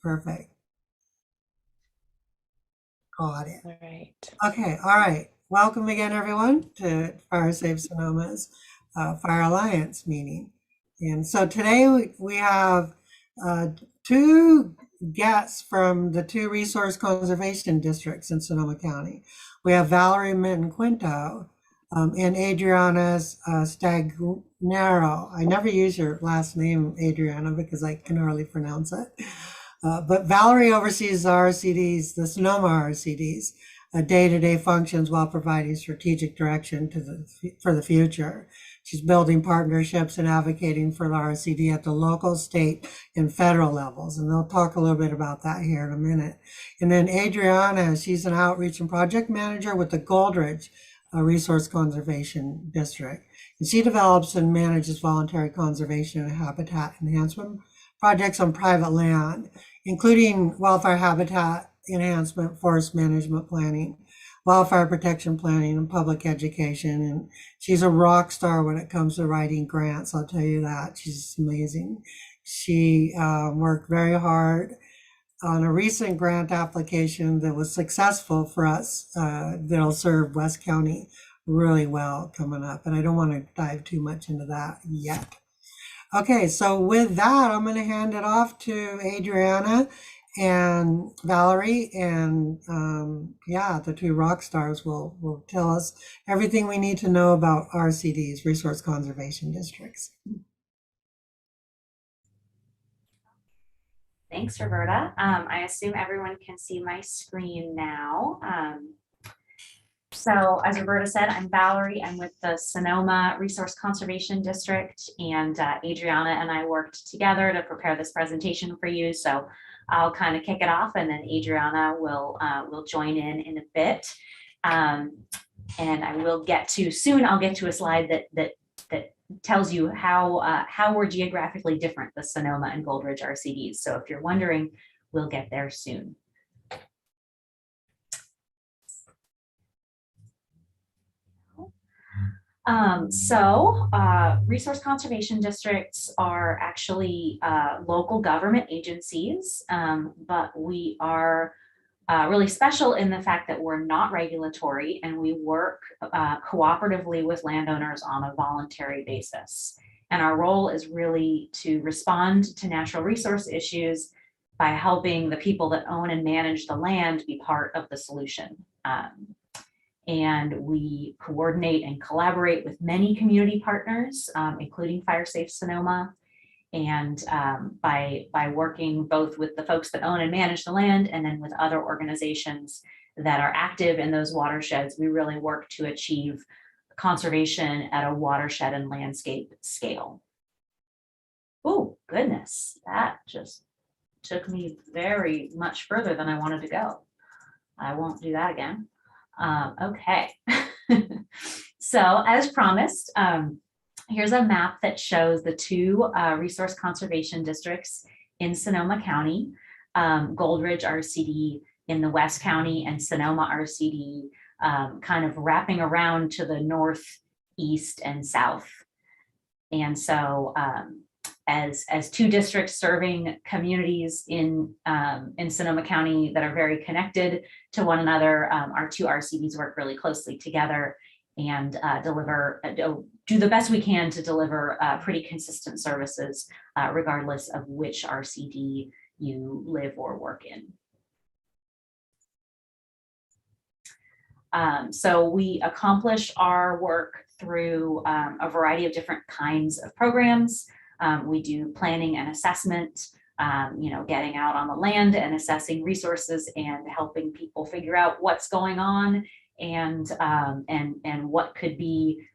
Perfect. Got it. All right. Okay, all right. Welcome again, everyone, to Fire Safe Sonoma's Fire Alliance meeting. And so today we have uh, two guests from the two resource conservation districts in Sonoma County. We have Valerie Minton Quinto and Adriana's Stagnaro. I never use your last name, Adriana, because I can hardly pronounce it. But Valerie oversees the RCDs, the Sonoma RCDs, day-to-day functions while providing strategic direction for the future. She's building partnerships and advocating for the RCD at the local, state, and federal levels. And they'll talk a little bit about that here in a minute. And then Adriana, she's an outreach and project manager with the Goldridge Resource Conservation District. And she develops and manages voluntary conservation and habitat enhancement projects on private land, including wildfire habitat enhancement, forest management planning, wildfire protection planning, and public education. And she's a rock star when it comes to writing grants. I'll tell you that. She's amazing. She worked very hard on a recent grant application that was successful for us, that'll serve West County really well coming up. And I don't want to dive too much into that yet. Okay, so with that, I'm going to hand it off to Adriana and Valerie, and yeah, the two rock stars will tell us everything we need to know about RCDs, resource conservation districts. Thanks, Roberta. I assume everyone can see my screen now. So as Roberta said, I'm Valerie. I'm with the Sonoma Resource Conservation District, and Adriana and I worked together to prepare this presentation for you. So I'll kind of kick it off, and then Adriana will join in a bit. And I will get to soon. I'll get to a slide that tells you how we're geographically different, the Sonoma and Goldridge RCDs. So if you're wondering, we'll get there soon. Resource conservation districts are actually local government agencies, but we are really special in the fact that we're not regulatory, and we work cooperatively with landowners on a voluntary basis. And our role is really to respond to natural resource issues by helping the people that own and manage the land be part of the solution. And we coordinate and collaborate with many community partners, including Fire Safe Sonoma. And by working both with the folks that own and manage the land, and then with other organizations that are active in those watersheds, we really work to achieve conservation at a watershed and landscape scale. Oh, goodness, that just took me very much further than I wanted to go. I won't do that again. Okay, so as promised, here's a map that shows the two resource conservation districts in Sonoma County, Goldridge RCD in the West County, and Sonoma RCD kind of wrapping around to the north, east, and south. And so as two districts serving communities in Sonoma County that are very connected to one another, our two RCDs work really closely together and do the best we can to deliver pretty consistent services, regardless of which RCD you live or work in. So we accomplish our work through a variety of different kinds of programs. We do planning and assessment, getting out on the land and assessing resources and helping people figure out what's going on and what could be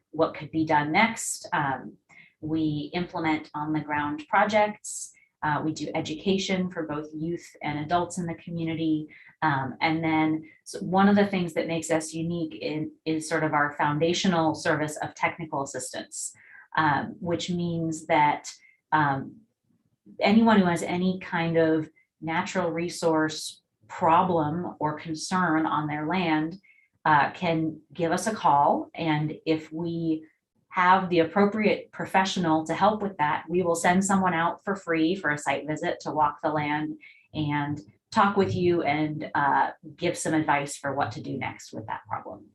done next. We implement on the ground projects. We do education for both youth and adults in the community. And then one of the things that makes us unique is sort of our foundational service of technical assistance, which means that anyone who has any kind of natural resource problem or concern on their land can give us a call. And if we have the appropriate professional to help with that, we will send someone out for free for a site visit to walk the land and talk with you and give some advice for what to do next with that problem.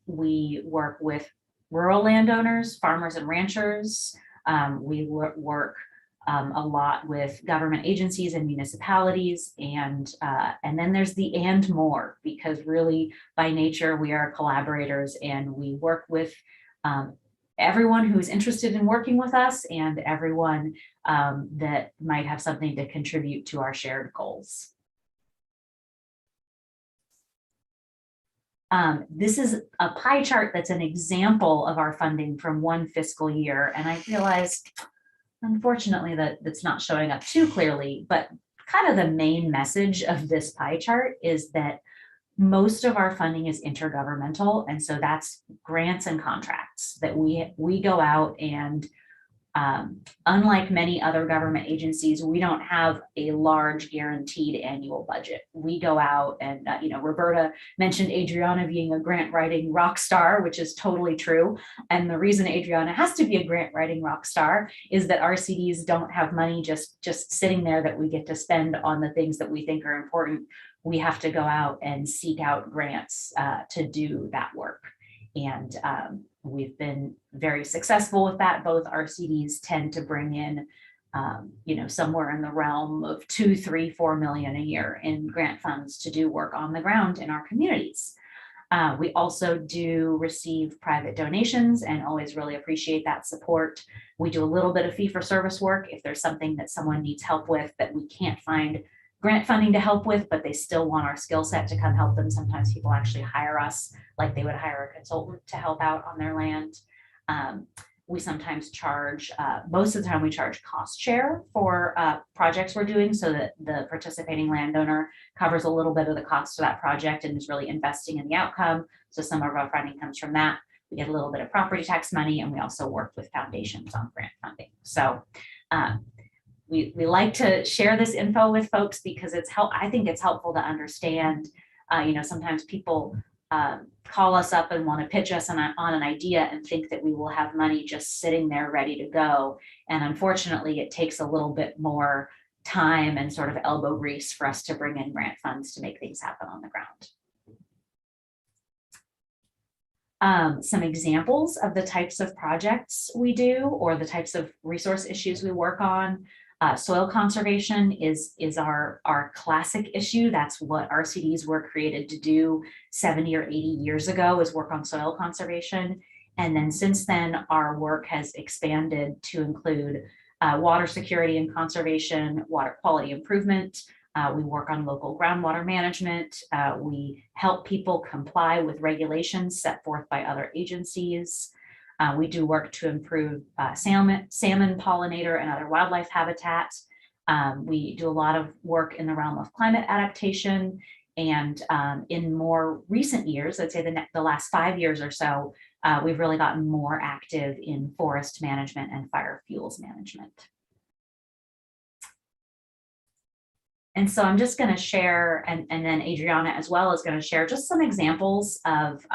We work with rural landowners, farmers and ranchers. We work a lot with government agencies and municipalities, and then there's the and more, because really by nature we are collaborators and we work with everyone who's interested in working with us and everyone that might have something to contribute to our shared goals. This is a pie chart that's an example of our funding from one fiscal year, and I realized, unfortunately, that that's not showing up too clearly, but kind of the main message of this pie chart is that most of our funding is intergovernmental, and so that's grants and contracts that we go out and unlike many other government agencies, we don't have a large guaranteed annual budget. We go out and, Roberta mentioned Adriana being a grant writing rock star, which is totally true. And the reason Adriana has to be a grant writing rock star is that RCDs don't have money just sitting there that we get to spend on the things that we think are important. We have to go out and seek out grants to do that work. And we've been very successful with that. Both RCDs tend to bring in, somewhere in the realm of 2, 3, 4 million a year in grant funds to do work on the ground in our communities. We also do receive private donations and always really appreciate that support. We do a little bit of fee-for-service work if there's something that someone needs help with that we can't find grant funding to help with, but they still want our skill set to come help them. Sometimes people actually hire us like they would hire a consultant to help out on their land. We sometimes charge, most of the time we charge cost share for projects we're doing so that the participating landowner covers a little bit of the cost of that project and is really investing in the outcome. So some of our funding comes from that. We get a little bit of property tax money, and we also work with foundations on grant funding. So we like to share this info with folks because I think it's helpful to understand. Sometimes people call us up and want to pitch us on an idea and think that we will have money just sitting there ready to go. And unfortunately, it takes a little bit more time and sort of elbow grease for us to bring in grant funds to make things happen on the ground. Some examples of the types of projects we do or the types of resource issues we work on. Soil conservation is our classic issue. That's what RCDs were created to do 70 or 80 years ago, is work on soil conservation. And then since then, our work has expanded to include water security and conservation, water quality improvement. We work on local groundwater management. We help people comply with regulations set forth by other agencies. We do work to improve salmon pollinator and other wildlife habitats. We do a lot of work in the realm of climate adaptation. And in more recent years, I'd say the last 5 years or so, we've really gotten more active in forest management and fire fuels management. And so I'm just going to share, and then Adriana as well is going to share just some examples of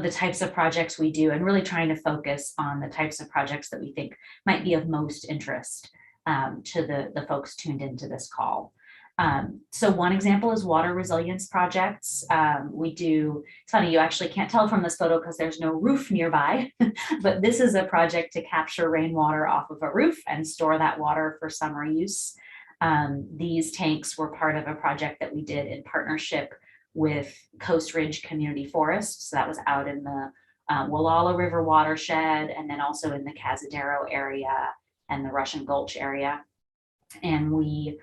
the types of projects we do, and really trying to focus on the types of projects that we think might be of most interest to the folks tuned into this call. So one example is water resilience projects. It's funny, you actually can't tell from this photo because there's no roof nearby, but this is a project to capture rainwater off of a roof and store that water for summer use. These tanks were part of a project that we did in partnership with Coast Ridge Community Forest. So that was out in the Wallala River watershed, and then also in the Cazadero area and the Russian Gulch area. And we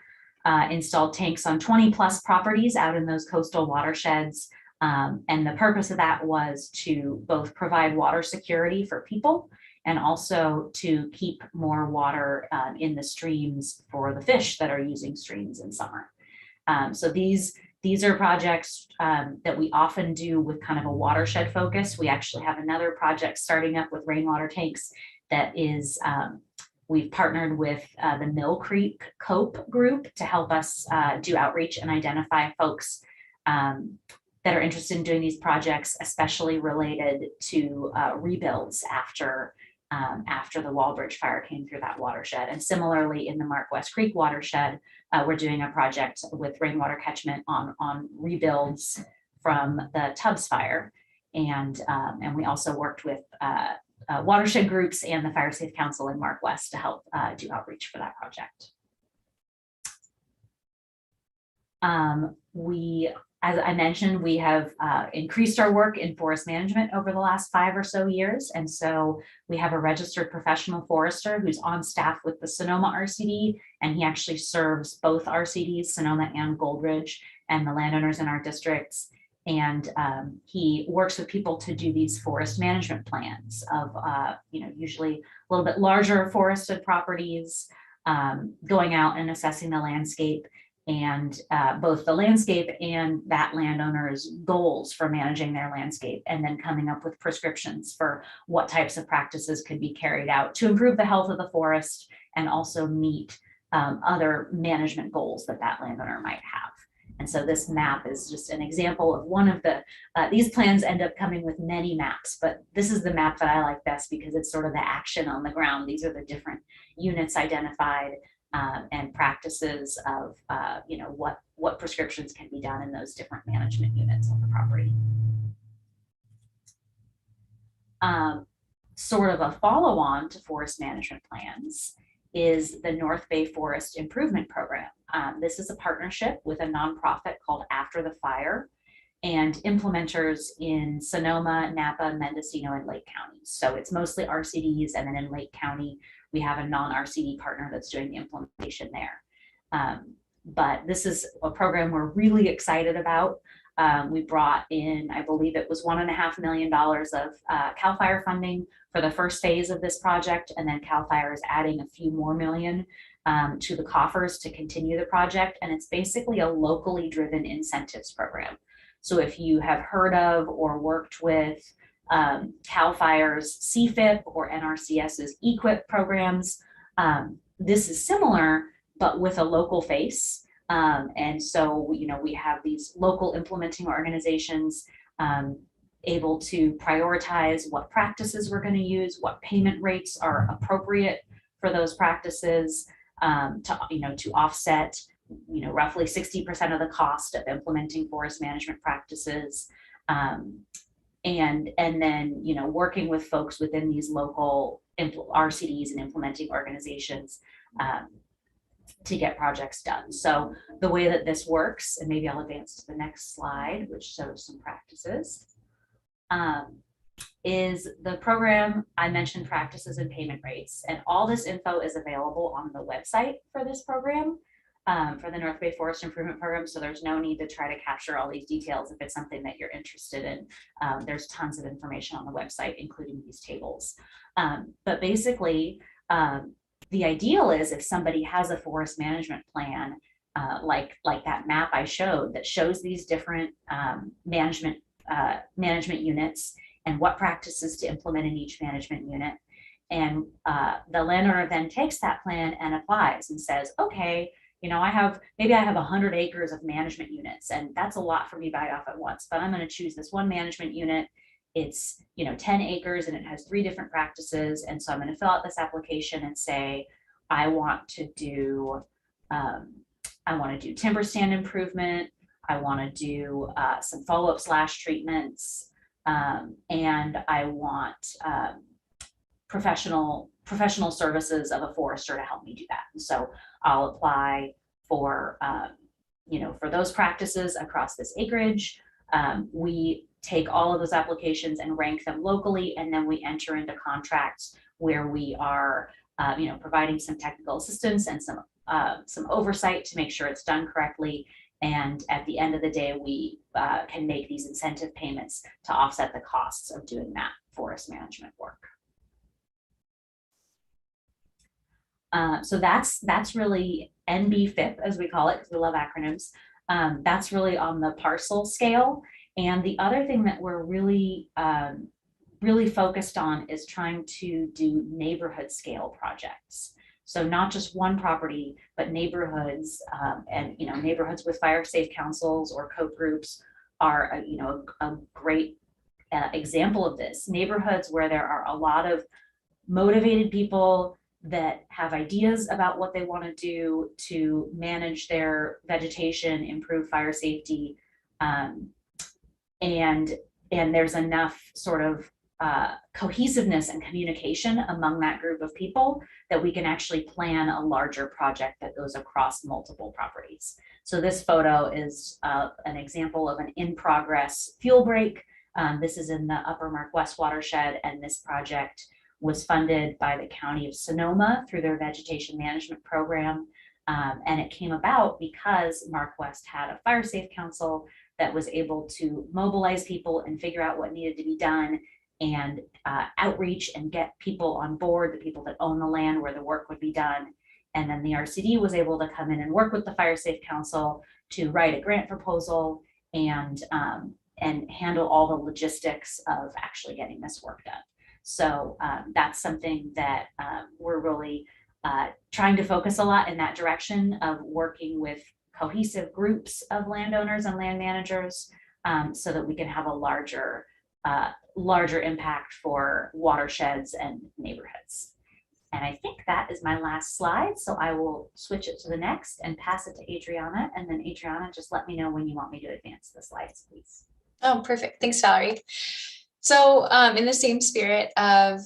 installed tanks on 20 plus properties out in those coastal watersheds. And the purpose of that was to both provide water security for people and also to keep more water in the streams for the fish that are using streams in summer. So these are projects that we often do with kind of a watershed focus. We actually have another project starting up with rainwater tanks that is, we've partnered with the Mill Creek COPE group to help us do outreach and identify folks that are interested in doing these projects, especially related to rebuilds after after the Walbridge fire came through that watershed. And similarly, in the Mark West Creek watershed, we're doing a project with rainwater catchment on rebuilds from the Tubbs fire. And we also worked with watershed groups and the Fire Safe Council in Mark West to help do outreach for that project. As I mentioned, we have increased our work in forest management over the last 5 or so years. And so we have a registered professional forester who's on staff with the Sonoma RCD, and he actually serves both RCDs, Sonoma and Goldridge, and the landowners in our districts. And he works with people to do these forest management plans of, usually a little bit larger forested properties, going out and assessing the landscape, and both the landscape and that landowner's goals for managing their landscape, and then coming up with prescriptions for what types of practices could be carried out to improve the health of the forest and also meet other management goals that that landowner might have. And so this map is just an example of one of the, these plans end up coming with many maps, but this is the map that I like best because it's sort of the action on the ground. These are the different units identified, and practices of what prescriptions can be done in those different management units on the property. Sort of a follow-on to forest management plans is the North Bay Forest Improvement Program. This is a partnership with a nonprofit called After the Fire and implementers in Sonoma, Napa, Mendocino, and Lake counties. So it's mostly RCDs, and then in Lake County, we have a non-RCD partner that's doing the implementation there. But this is a program we're really excited about. We brought in, I believe it was $1.5 million of CAL FIRE funding for the first phase of this project, and then CAL FIRE is adding a few more million to the coffers to continue the project. And it's basically a locally driven incentives program. So if you have heard of or worked with CAL FIRE's CFIP or NRCS's EQIP programs, this is similar, but with a local face. And so, we have these local implementing organizations able to prioritize what practices we're going to use, what payment rates are appropriate for those practices, to offset roughly 60% of the cost of implementing forest management practices, and then working with folks within these local RCDs and implementing organizations to get projects done. So the way that this works, and maybe I'll advance to the next slide, which shows some practices, is the program. I mentioned practices and payment rates, and all this info is available on the website for this program, for the North Bay Forest Improvement Program. So there's no need to try to capture all these details if it's something that you're interested in. There's tons of information on the website, including these tables. But basically, the ideal is if somebody has a forest management plan, like that map I showed that shows these different management units and what practices to implement in each management unit. And the landowner then takes that plan and applies and says, okay, maybe I have 100 acres of management units, and that's a lot for me to bite off at once, but I'm going to choose this one management unit. It's 10 acres and it has 3 different practices. And so I'm going to fill out this application and say, I want to do timber stand improvement. I want to do some follow-up slash treatments. And I want professional services of a forester to help me do that. And so I'll apply for those practices across this acreage. We take all of those applications and rank them locally, and then we enter into contracts where we are providing some technical assistance and some oversight to make sure it's done correctly. And at the end of the day, we can make these incentive payments to offset the costs of doing that forest management work. So that's really NBFIP, as we call it, because we love acronyms. That's really on the parcel scale. And the other thing that we're really focused on is trying to do neighborhood scale projects. So not just one property, but neighborhoods, and neighborhoods with fire safe councils or COPE groups are a great example of this. Neighborhoods where there are a lot of motivated people that have ideas about what they want to do to manage their vegetation, improve fire safety, and there's enough sort of cohesiveness and communication among that group of people that we can actually plan a larger project that goes across multiple properties. So this photo is an example of an in-progress fuel break. This is in the Upper Mark West watershed, and this project was funded by the County of Sonoma through their vegetation management program. And it came about because Mark West had a fire safe council that was able to mobilize people and figure out what needed to be done, and outreach and get people on board, the people that own the land where the work would be done. And then the RCD was able to come in and work with the Fire Safe Council to write a grant proposal and handle all the logistics of actually getting this work done. So that's something that we're really trying to focus a lot in that direction of working with cohesive groups of landowners and land managers, so that we can have a larger impact for watersheds and neighborhoods. And I think that is my last slide. So I will switch it to the next and pass it to Adriana. And then Adriana, just let me know when you want me to advance the slides, please. Oh, perfect. Thanks, Valerie. So in the same spirit of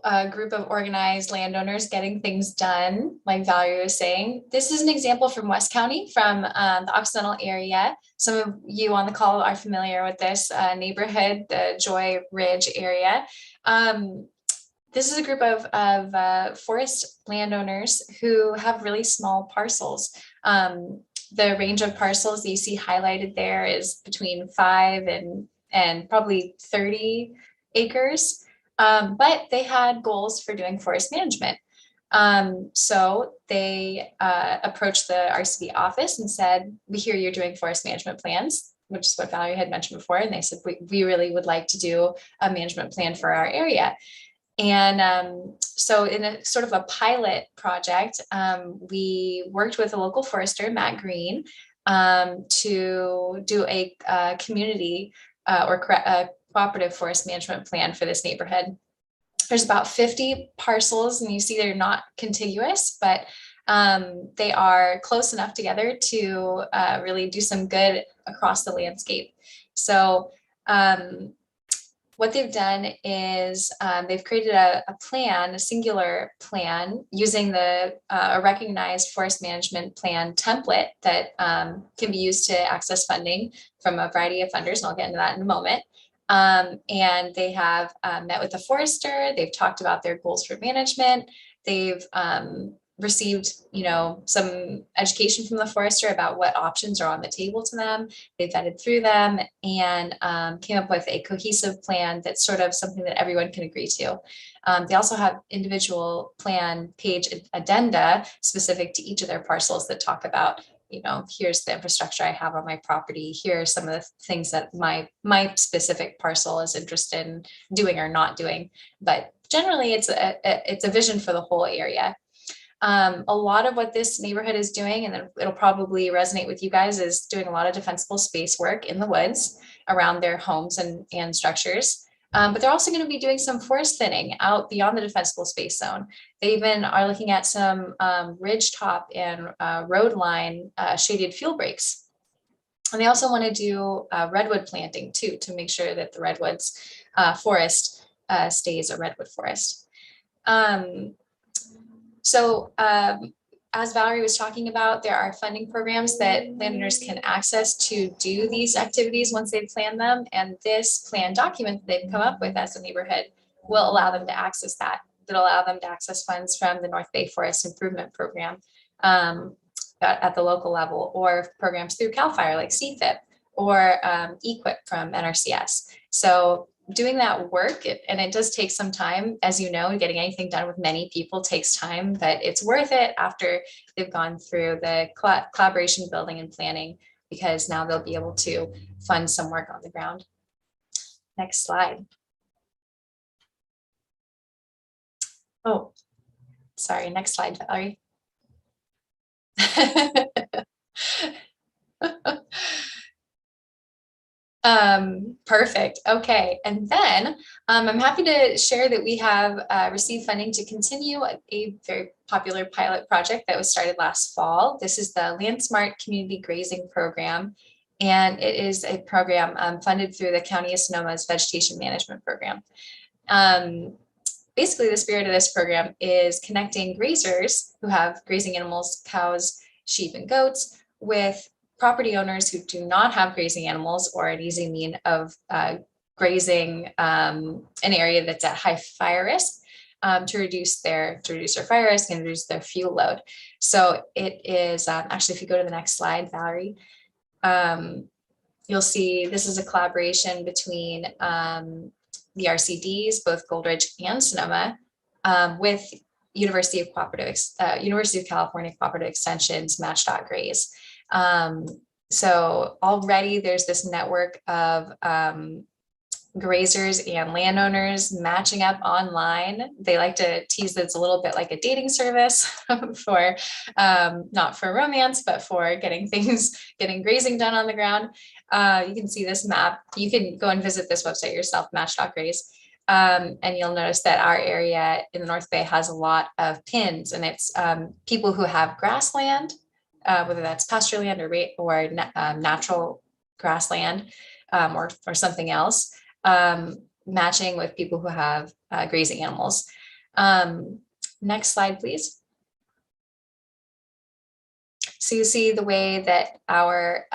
a group of organized landowners getting things done, like Valerie was saying, this is an example from West County, from the Occidental area. Some of you on the call are familiar with this neighborhood, the Joy Ridge area. This is a group of forest landowners who have really small parcels. The range of parcels that you see highlighted there is between 5 and probably 30 acres. But they had goals for doing forest management. So they approached the RCD office and said, we hear you're doing forest management plans, which is what Valerie had mentioned before. And they said, we really would like to do a management plan for our area. And so in a sort of a pilot project, we worked with a local forester, Matt Green, to do a community or cooperative forest management plan for this neighborhood. There's about 50 parcels, and you see they're not contiguous, but they are close enough together to really do some good across the landscape. So what they've done is they've created a plan, a singular plan, using a recognized forest management plan template that can be used to access funding from a variety of funders, and I'll get into that in a moment. And they have met with the forester. They've talked about their goals for management. They've received, some education from the forester about what options are on the table to them. They vetted through them and came up with a cohesive plan that's sort of something that everyone can agree to. They also have individual plan page addenda specific to each of their parcels that talk about, here's the infrastructure I have on my property. Here are some of the things that my specific parcel is interested in doing or not doing. But generally, it's a vision for the whole area. A lot of what this neighborhood is doing, and then it'll probably resonate with you guys, is doing a lot of defensible space work in the woods around their homes and structures. But they're also going to be doing some forest thinning out beyond the defensible space zone. They even are looking at some ridge top and road line shaded fuel breaks. And they also want to do redwood planting too, to make sure that the redwoods forest stays a redwood forest. So as Valerie was talking about, there are funding programs that landowners can access to do these activities once they've planned them. And this plan document that they've come up with as a neighborhood will allow them to access that. It'll allow them to access funds from the North Bay Forest Improvement Program at the local level, or programs through CAL FIRE like CFIP, or EQIP from NRCS. So doing that work, and it does take some time, as you know, getting anything done with many people takes time, but it's worth it after they've gone through the collaboration, building, and planning, because now they'll be able to fund some work on the ground. Next slide. Oh, sorry, next slide, Valerie. Perfect. Okay. And then I'm happy to share that we have received funding to continue a very popular pilot project that was started last fall. This is the Landsmart Community Grazing Program, and it is a program funded through the County of Sonoma's Vegetation Management Program. Basically, the spirit of this program is connecting grazers who have grazing animals, cows, sheep, and goats, with property owners who do not have grazing animals or an easy mean of grazing an area that's at high fire risk, to reduce their fire risk and reduce their fuel load. So it is actually, if you go to the next slide, Valerie, you'll see this is a collaboration between the RCDs, both Goldridge and Sonoma, with University of California Cooperative Extension's Match.Graze. So already there's this network of grazers and landowners matching up online. They like to tease that it's a little bit like a dating service for not for romance, but for getting grazing done on the ground. You can see this map. You can go and visit this website yourself, Match.Graze. And you'll notice that our area in the North Bay has a lot of pins, and it's people who have grassland, whether that's pasture land or natural grassland, or something else, matching with people who have grazing animals. Next slide, please. So you see the way that our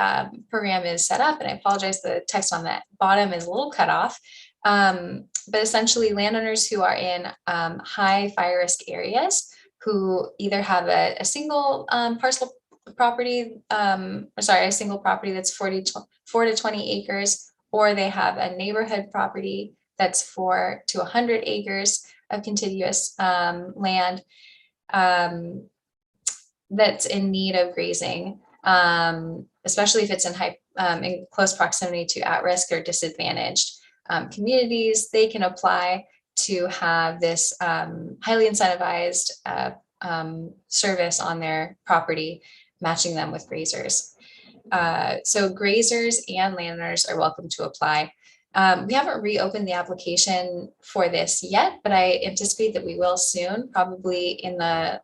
program is set up, and I apologize, the text on that bottom is a little cut off. But essentially, landowners who are in high fire risk areas, who either have a single parcel property, a single property that's 4 to 20 acres, or they have a neighborhood property that's 4 to 100 acres of contiguous land that's in need of grazing, especially if it's in close proximity to at-risk or disadvantaged communities. They can apply to have this highly incentivized service on their property, matching them with grazers. So grazers and landowners are welcome to apply. We haven't reopened the application for this yet, but I anticipate that we will soon, probably in the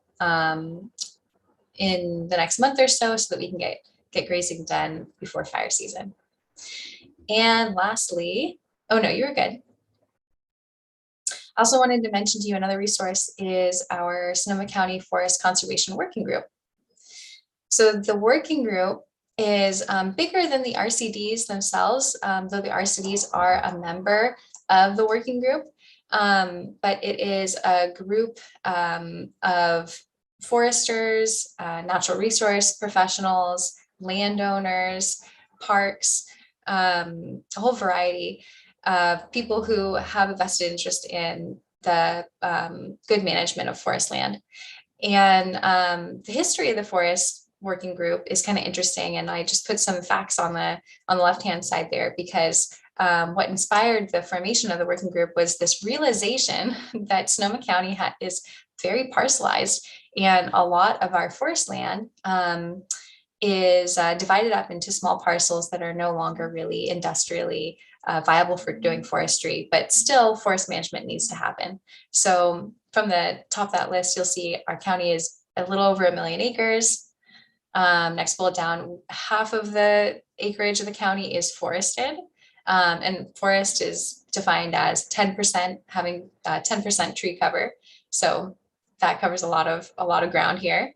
next month or so that we can get grazing done before fire season. And lastly, oh no, you were good. Also wanted to mention to you another resource is our Sonoma County Forest Conservation Working Group. So the working group is bigger than the RCDs themselves, though the RCDs are a member of the working group, but it is a group of foresters, natural resource professionals, landowners, parks, a whole variety of people who have a vested interest in the good management of forest land. And the history of the forest working group is kind of interesting, and I just put some facts on the left-hand side there, because what inspired the formation of the working group was this realization that Sonoma County is very parcelized, and a lot of our forest land is divided up into small parcels that are no longer really industrially viable for doing forestry, but still forest management needs to happen. So from the top of that list, you'll see our county is a little over 1 million acres. Next bullet down, half of the acreage of the county is forested, and forest is defined as 10%, having 10% tree cover. So that covers a lot of ground here,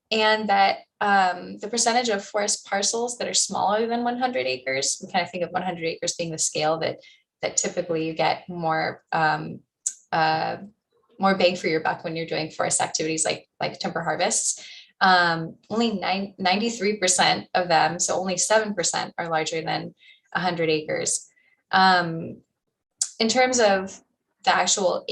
and that the percentage of forest parcels that are smaller than 100 acres, we kind of think of 100 acres being the scale that typically you get more bang for your buck when you're doing forest activities like timber harvests. Only 93% of them, so only 7% are larger than 100 acres. In terms of the actual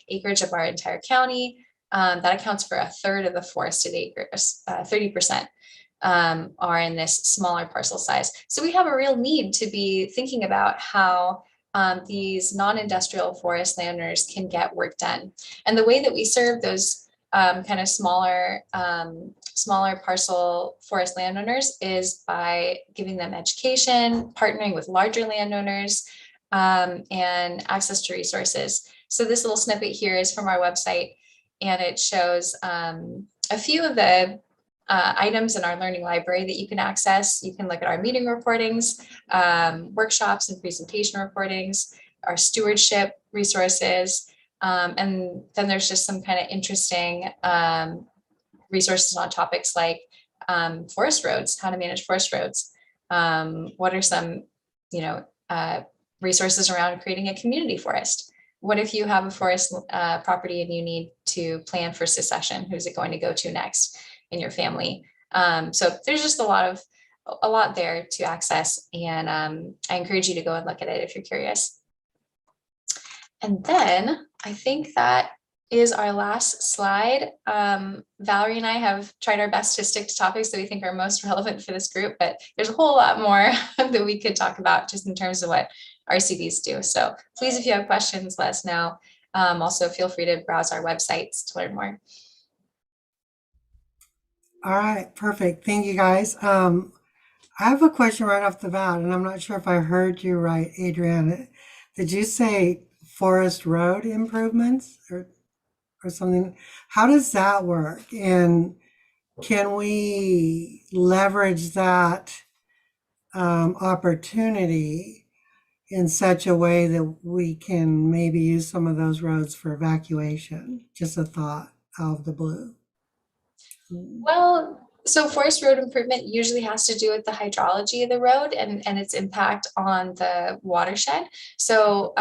acreage of our entire county, that accounts for 1/3 of the forested acres. 30% are in this smaller parcel size. So we have a real need to be thinking about how these non-industrial forest landowners can get work done. And the way that we serve those kind of smaller parcel forest landowners is by giving them education, partnering with larger landowners, and access to resources. So this little snippet here is from our website, and it shows a few of the items in our learning library that you can access. You can look at our meeting recordings, workshops and presentation recordings, our stewardship resources, and then there's just some kind of interesting resources on topics like forest roads, how to manage forest roads. What are some, resources around creating a community forest? What if you have a forest property and you need to plan for succession? Who's it going to go to next in your family? So there's just a lot there to access, and I encourage you to go and look at it if you're curious. And then I think that is our last slide. Valerie and I have tried our best to stick to topics that we think are most relevant for this group, but there's a whole lot more that we could talk about just in terms of what RCDs do. So please, if you have questions, let us know. Also, feel free to browse our websites to learn more. All right, perfect. Thank you, guys. I have a question right off the bat, and I'm not sure if I heard you right, Adriana. Did you say forest road improvements or something? How does that work? And can we leverage that opportunity in such a way that we can maybe use some of those roads for evacuation? Just a thought out of the blue. Well, so forest road improvement usually has to do with the hydrology of the road and its impact on the watershed. So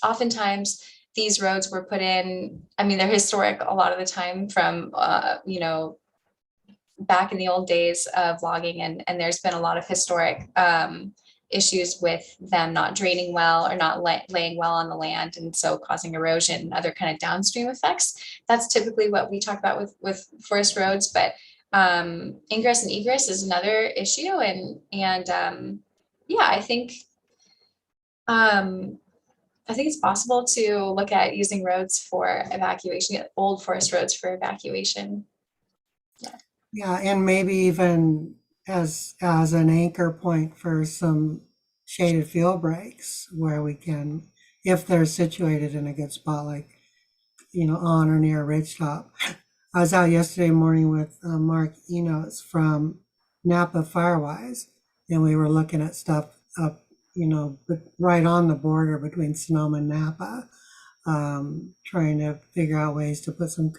oftentimes these roads were put in, I mean, they're historic a lot of the time from, back in the old days of logging, and there's been a lot of historic issues with them not draining well or not laying well on the land, and so causing erosion and other kind of downstream effects. That's typically what we talk about with forest roads, but ingress and egress is another issue, and yeah, I think it's possible to look at using roads for evacuation, old forest roads for evacuation. Yeah, and maybe even as an anchor point for some shaded field breaks where we can, if they're situated in a good spot, like, on or near a ridgetop. I was out yesterday morning with Mark Enos from Napa Firewise, and we were looking at stuff up, but right on the border between Sonoma and Napa, trying to figure out ways to put some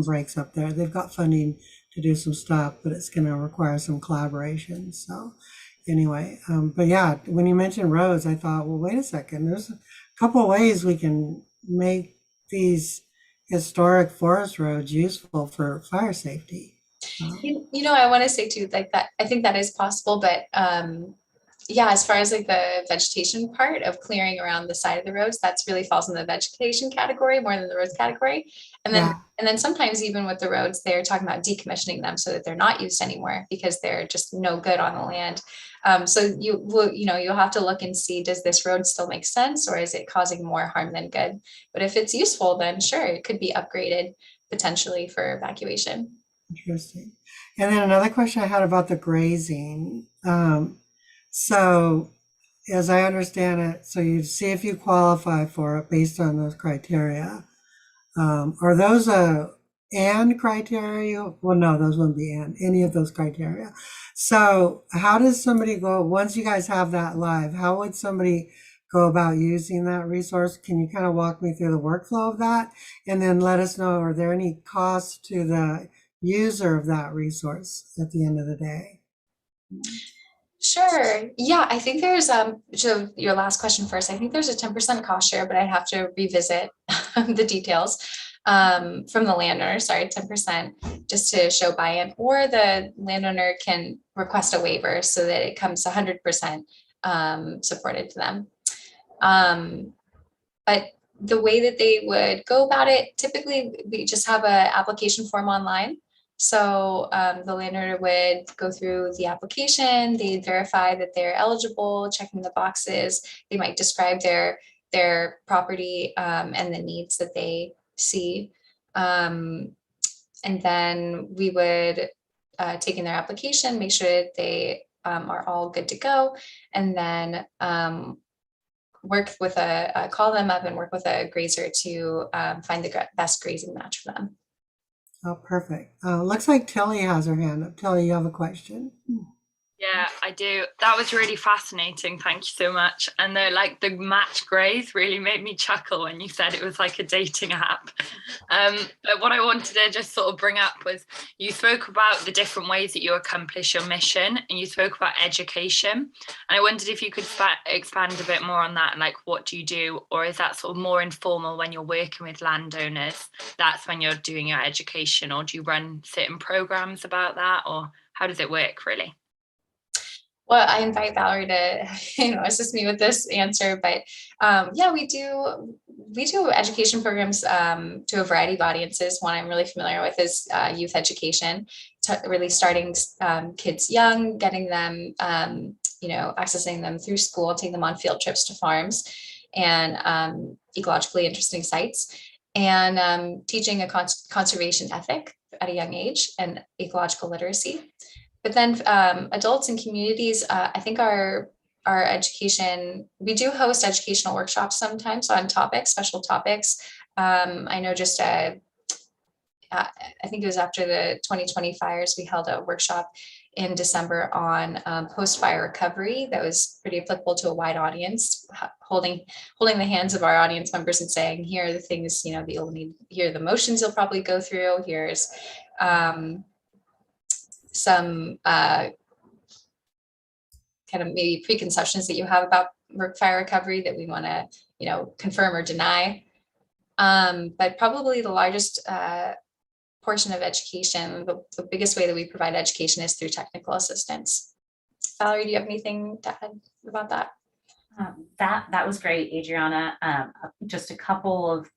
breaks up there. They've got funding to do some stuff, but it's going to require some collaboration. So anyway, but yeah, when you mentioned roads, I thought, well, wait a second, there's a couple of ways we can make these historic forest roads useful for fire safety. I want to say too, like that, I think that is possible, but yeah, as far as like the vegetation part of clearing around the side of the roads, that's really falls in the vegetation category more than the roads category. And then sometimes even with the roads, they're talking about decommissioning them so that they're not used anymore because they're just no good on the land. So you'll have to look and see, does this road still make sense, or is it causing more harm than good? But if it's useful, then sure, it could be upgraded potentially for evacuation. Interesting. And then another question I had about the grazing. So as I understand it, so you see if you qualify for it based on those criteria. Are those and criteria? Well, no, those wouldn't be any of those criteria. So how does somebody go, once you guys have that live, how would somebody go about using that resource? Can you kind of walk me through the workflow of that? And then let us know, are there any costs to the user of that resource at the end of the day? Sure. Yeah, I think there's so your last question first. I think there's a 10% cost share, but I'd have to revisit the details from the landowner. Sorry, 10% just to show buy-in, or the landowner can request a waiver so that it comes 100% supported to them. But the way that they would go about it, typically we just have an application form online. So the landowner would go through the application, they'd verify that they're eligible, checking the boxes. They might describe their property and the needs that they see. And then we would take in their application, make sure they are all good to go, and then work with call them up and work with a grazer to find the best grazing match for them. Oh, perfect. Looks like Tilly has her hand up. Tilly, you have a question? Yeah, I do. That was really fascinating. Thank you so much. And the match graze really made me chuckle when you said it was like a dating app. But what I wanted to just sort of bring up was you spoke about the different ways that you accomplish your mission, and you spoke about education. And I wondered if you could expand a bit more on that, and like what do you do? Or is that sort of more informal when you're working with landowners? That's when you're doing your education, or do you run certain programs about that, or how does it work really? Well, I invite Valerie to, assist me with this answer, but yeah, we do education programs to a variety of audiences. One I'm really familiar with is youth education, really starting kids young, getting them, accessing them through school, taking them on field trips to farms and ecologically interesting sites, and teaching a conservation ethic at a young age and ecological literacy. But then adults and communities, I think our education, we do host educational workshops sometimes on topics, special topics. I know just, I think it was after the 2020 fires, we held a workshop in December on post-fire recovery that was pretty applicable to a wide audience, holding the hands of our audience members and saying, here are the things, that you'll need, here are the motions you'll probably go through, here's some kind of maybe preconceptions that you have about fire recovery that we want to, confirm or deny. But probably the largest portion of education, the biggest way that we provide education is through technical assistance. Valerie, do you have anything to add about that? That was great, Adriana. Just a couple of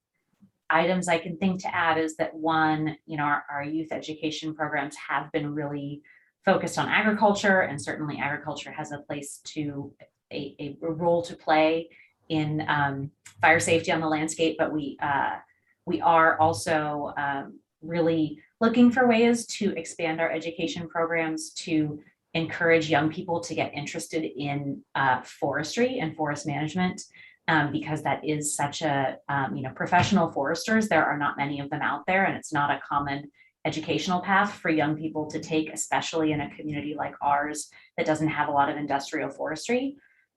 items I can think to add is that one, our youth education programs have been really focused on agriculture, and certainly agriculture has a place to a role to play in fire safety on the landscape. But we are also really looking for ways to expand our education programs to encourage young people to get interested in forestry and forest management. Because that is such a, professional foresters, there are not many of them out there, and it's not a common educational path for young people to take, especially in a community like ours that doesn't have a lot of industrial forestry.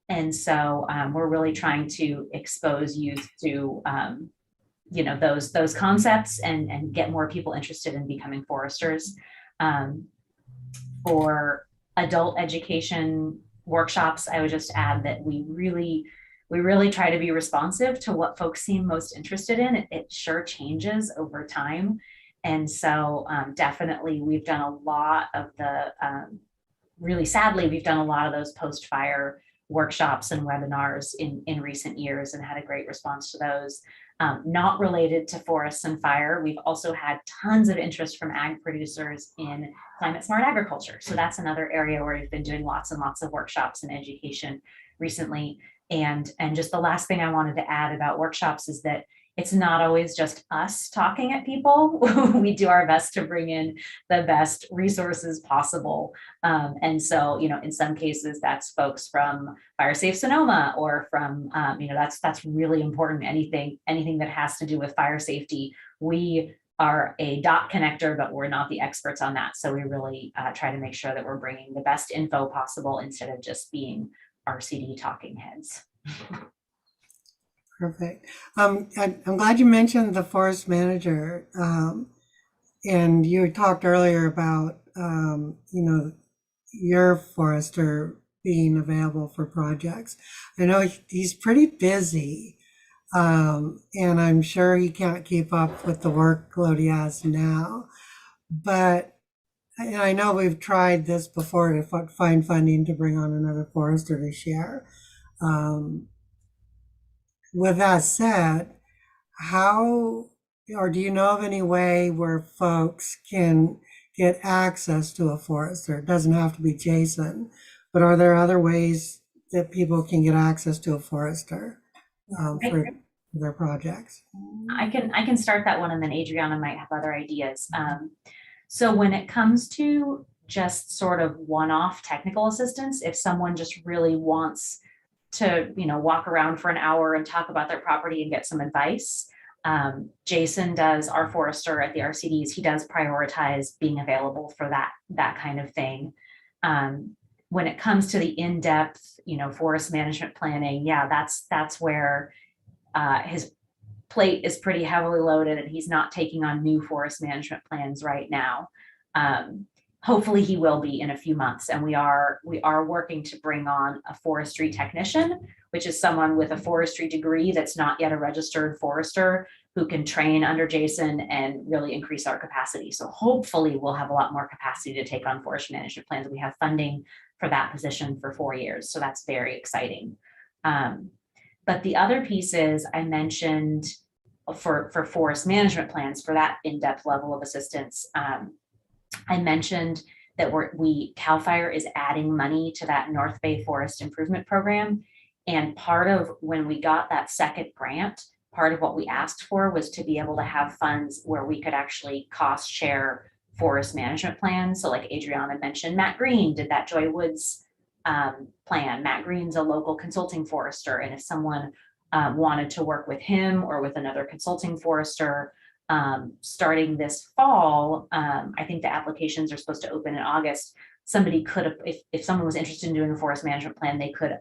And so we're really trying to expose youth to, those concepts and get more people interested in becoming foresters. For adult education workshops, I would just add that we really try to be responsive to what folks seem most interested in. It sure changes over time. And so definitely we've done a lot of the, really sadly, we've done a lot of those post-fire workshops and webinars in recent years and had a great response to those. Not related to forests and fire, we've also had tons of interest from ag producers in climate smart agriculture. So that's another area where we've been doing lots and lots of workshops and education recently. And just the last thing I wanted to add about workshops is that it's not always just us talking at people. We do our best to bring in the best resources possible. And so, in some cases that's folks from Fire Safe Sonoma or from, that's really important. Anything that has to do with fire safety, we are a dot connector, but we're not the experts on that. So we really try to make sure that we're bringing the best info possible instead of just being RCD talking heads. Perfect. I'm glad you mentioned the forest manager. And you talked earlier about, your forester being available for projects. I know he's pretty busy, and I'm sure he can't keep up with the workload he has now. But I know we've tried this before to find funding to bring on another forester to share. With that said, do you know of any way where folks can get access to a forester? It doesn't have to be Jason, but are there other ways that people can get access to a forester? for their projects? I can start that one, and then Adriana might have other ideas. So when it comes to just sort of one-off technical assistance, if someone just really wants to, walk around for an hour and talk about their property and get some advice, Jason does, our forester at the RCDs, he does prioritize being available for that kind of thing. When it comes to the in-depth, forest management planning, yeah, that's where his plate is pretty heavily loaded, and he's not taking on new forest management plans right now. Hopefully he will be in a few months, and we are working to bring on a forestry technician, which is someone with a forestry degree that's not yet a registered forester, who can train under Jason and really increase our capacity. So hopefully we'll have a lot more capacity to take on forest management plans. We have funding for that position for 4 years, so that's very exciting. But the other pieces I mentioned for forest management plans, for that in-depth level of assistance, I mentioned that CAL FIRE is adding money to that North Bay Forest Improvement Program. And part of when we got that second grant, part of what we asked for was to be able to have funds where we could actually cost share forest management plans. So like Adriana mentioned, Matt Green did that Joy Woods plan. Matt Green's a local consulting forester, and if someone wanted to work with him or with another consulting forester, starting this fall, I think the applications are supposed to open in August. Somebody could, if someone was interested in doing a forest management plan, they could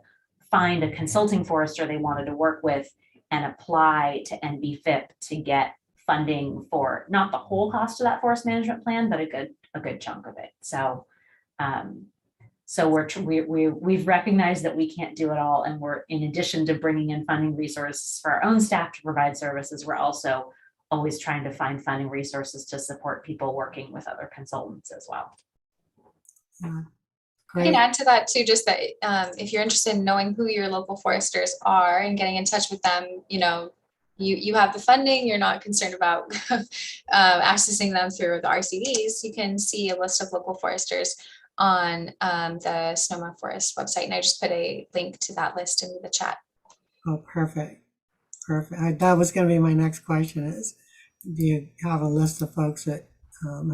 find a consulting forester they wanted to work with and apply to NBFIP to get funding for not the whole cost of that forest management plan, but a good chunk of it. So we've recognized that we can't do it all, and we're, in addition to bringing in funding resources for our own staff to provide services, we're also always trying to find funding resources to support people working with other consultants as well. Yeah. I can add to that too, just that if you're interested in knowing who your local foresters are and getting in touch with them, you have the funding, you're not concerned about accessing them through the RCDs, you can see a list of local foresters on the Sonoma Forest website. And I just put a link to that list in the chat. Oh, perfect. Perfect. That was going to be my next question is, do you have a list of folks that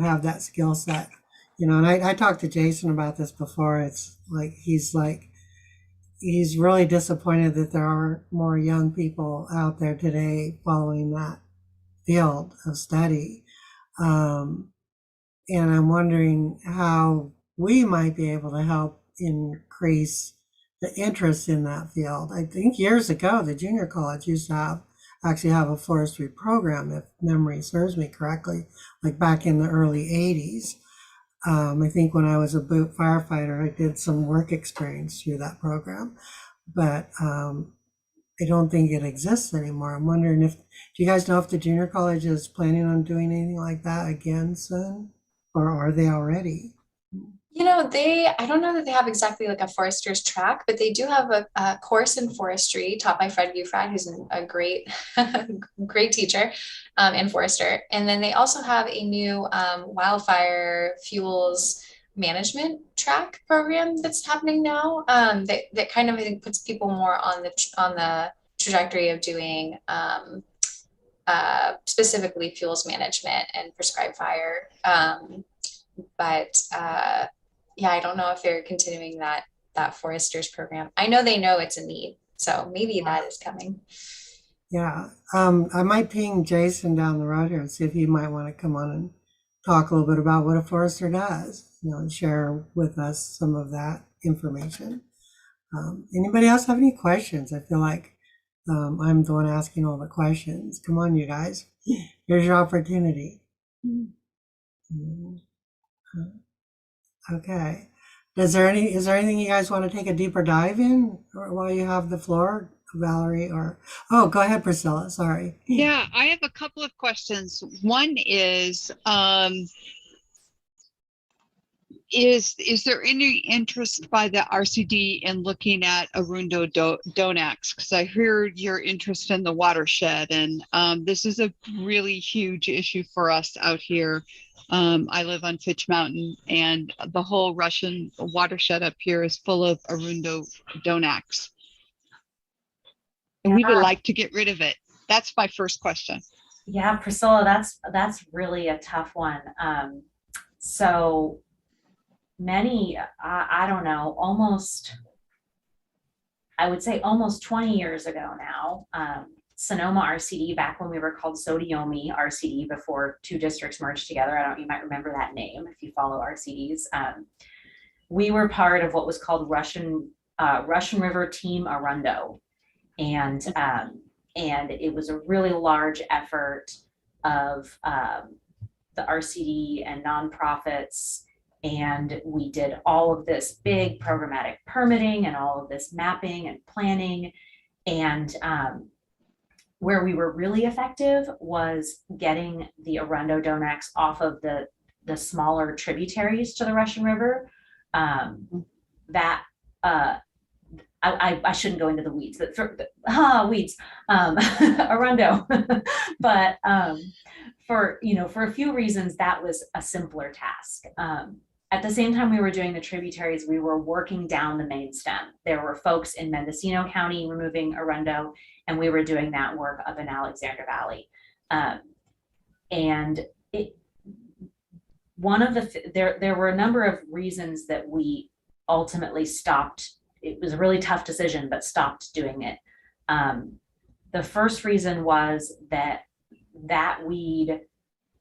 have that skill set? And I talked to Jason about this before. It's like, he's really disappointed that there aren't more young people out there today following that field of study. And I'm wondering how we might be able to help increase the interest in that field. I think years ago, the junior college used to actually have a forestry program, if memory serves me correctly, like back in the early 80s. I think when I was a boot firefighter, I did some work experience through that program, but I don't think it exists anymore. I'm wondering do you guys know if the junior college is planning on doing anything like that again soon, or are they already? I don't know that they have exactly like a forester's track, but they do have a course in forestry taught by Fred Bufrad, who's a great, great teacher and forester. And then they also have a new wildfire fuels management track program that's happening now. That kind of, I think, puts people more on the trajectory of doing specifically fuels management and prescribed fire. Yeah, I don't know if they're continuing that foresters program. I know they know it's a need, so maybe that is coming. Yeah, I might ping Jason down the road here and see if he might want to come on and talk a little bit about what a forester does, and share with us some of that information. Anybody else have any questions? I feel like I'm the one asking all the questions. Come on, you guys. Here's your opportunity. Okay. Is there anything you guys want to take a deeper dive in, or while you have the floor, Valerie? Go ahead, Priscilla. Sorry. Yeah, I have a couple of questions. One is there any interest by the RCD in looking at Arundo Donax? Because I heard your interest in the watershed, and this is a really huge issue for us out here. I live on Fitch Mountain, and the whole Russian watershed up here is full of Arundo Donax. And we would like to get rid of it. That's my first question. Yeah, Priscilla, that's really a tough one. So many, I don't know, I would say almost 20 years ago now, Sonoma RCD, back when we were called Sodiomi RCD before two districts merged together. You might remember that name if you follow RCDs. We were part of what was called Russian River Team Arundo. And it was a really large effort of the RCD and nonprofits. And we did all of this big programmatic permitting and all of this mapping and planning. And where we were really effective was getting the Arundo Donax off of the smaller tributaries to the Russian River. I shouldn't go into the weeds, but weeds, Arundo. But for a few reasons, that was a simpler task. At the same time we were doing the tributaries, we were working down the main stem. There were folks in Mendocino County removing Arundo, and we were doing that work up in Alexander Valley. And there were a number of reasons that we ultimately stopped. It was a really tough decision, but stopped doing it. The first reason was that weed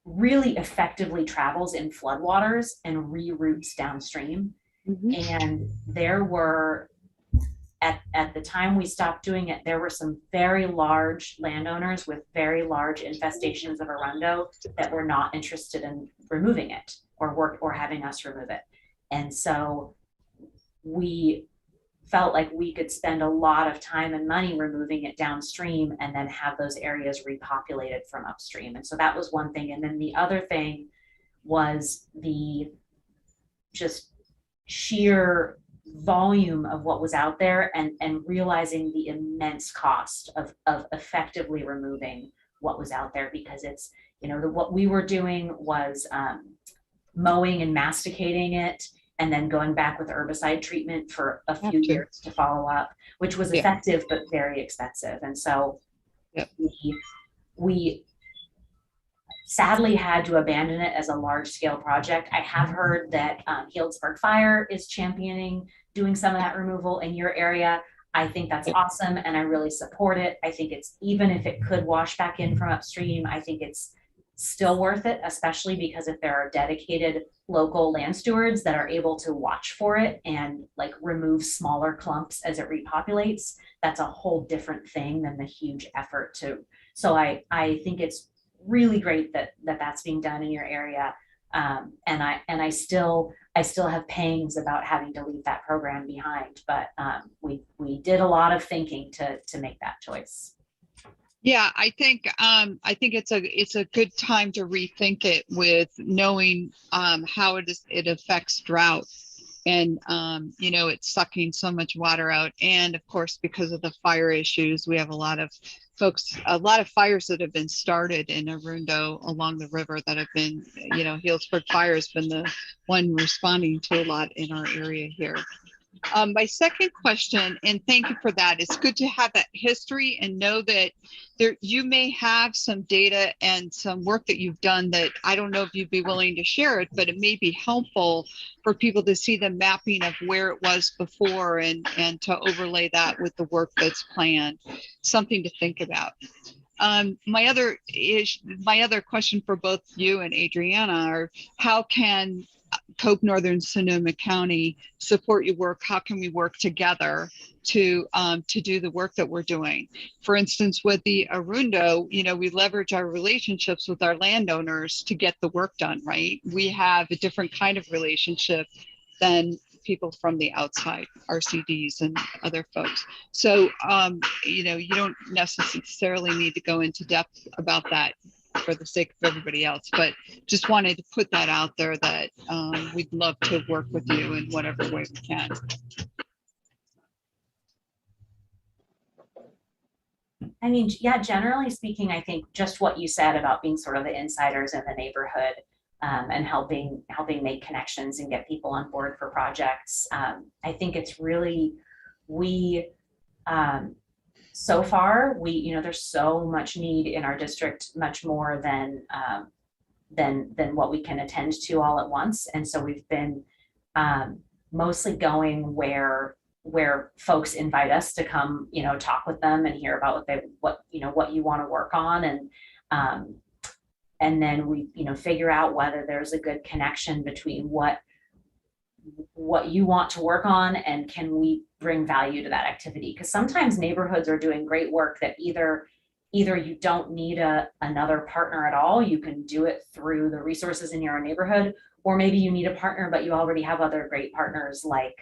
really effectively travels in floodwaters and reroutes downstream. And there were, at the time we stopped doing it, there were some very large landowners with very large infestations of Arundo that were not interested in removing it or having us remove it. And so we felt like we could spend a lot of time and money removing it downstream and then have those areas repopulated from upstream. And so that was one thing. And then the other thing was the just sheer volume of what was out there and realizing the immense cost of effectively removing what was out there, because it's, what we were doing was mowing and masticating it, and then going back with herbicide treatment for a few years to follow up, which was effective but very expensive. And so we sadly had to abandon it as a large-scale project. I have heard that Healdsburg Fire is championing doing some of that removal in your area. I think that's awesome, and I really support it. I think it's, even if it could wash back in from upstream, I think it's still worth it, especially because if there are dedicated local land stewards that are able to watch for it and like remove smaller clumps as it repopulates, that's a whole different thing than the huge effort to. So I think it's really great that that's being done in your area. And I still have pangs about having to leave that program behind, but we did a lot of thinking to make that choice. Yeah, I think it's a good time to rethink it, with knowing how it affects drought, and it's sucking so much water out, and of course because of the fire issues, we have a lot of fires that have been started in Arundo along the river that have been, Healdsburg Fire has been the one responding to a lot in our area here. My second question, and thank you for that, it's good to have that history and know that you may have some data and some work that you've done that I don't know if you'd be willing to share it, but it may be helpful for people to see the mapping of where it was before and to overlay that with the work that's planned. Something to think about. My other question for both you and Adriana are, how can Cope Northern Sonoma County support your work? How can we work together to do the work that we're doing? For instance, with the Arundo, we leverage our relationships with our landowners to get the work done, right? We have a different kind of relationship than people from the outside, RCDs and other folks. So, you don't necessarily need to go into depth about that for the sake of everybody else, but just wanted to put that out there that we'd love to work with you in whatever way we can. I mean, yeah, generally speaking, I think just what you said about being sort of the insiders in the neighborhood and helping make connections and get people on board for projects. I think it's really, So far, there's so much need in our district, much more than what we can attend to all at once. And so we've been mostly going where folks invite us to come, talk with them and hear about what you want to work on, and then we figure out whether there's a good connection between what you want to work on and can we bring value to that activity. Because sometimes neighborhoods are doing great work that either you don't need another partner at all, you can do it through the resources in your neighborhood, or maybe you need a partner but you already have other great partners like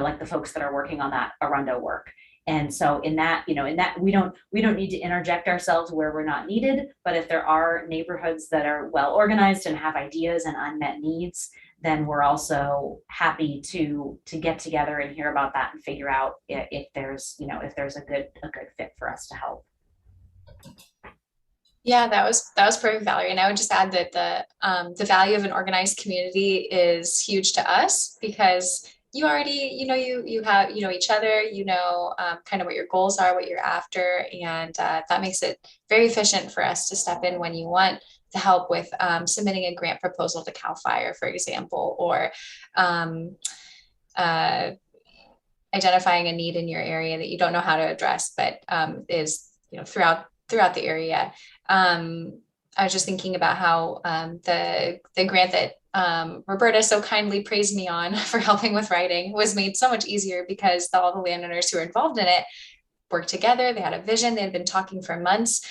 like the folks that are working on that Arundo work. And so in that we don't need to interject ourselves where we're not needed, but if there are neighborhoods that are well organized and have ideas and unmet needs, then we're also happy to get together and hear about that and figure out if there's a good fit for us to help. Yeah, that was perfect, Valerie. And I would just add that the value of an organized community is huge to us, because you already, you have, each other, kind of what your goals are, what you're after. And that makes it very efficient for us to step in when you want to help with submitting a grant proposal to CAL FIRE, for example, or identifying a need in your area that you don't know how to address, but is, throughout the area. I was just thinking about how the grant that Roberta so kindly praised me on for helping with writing was made so much easier because all the landowners who were involved in it worked together. They had a vision. They had been talking for months.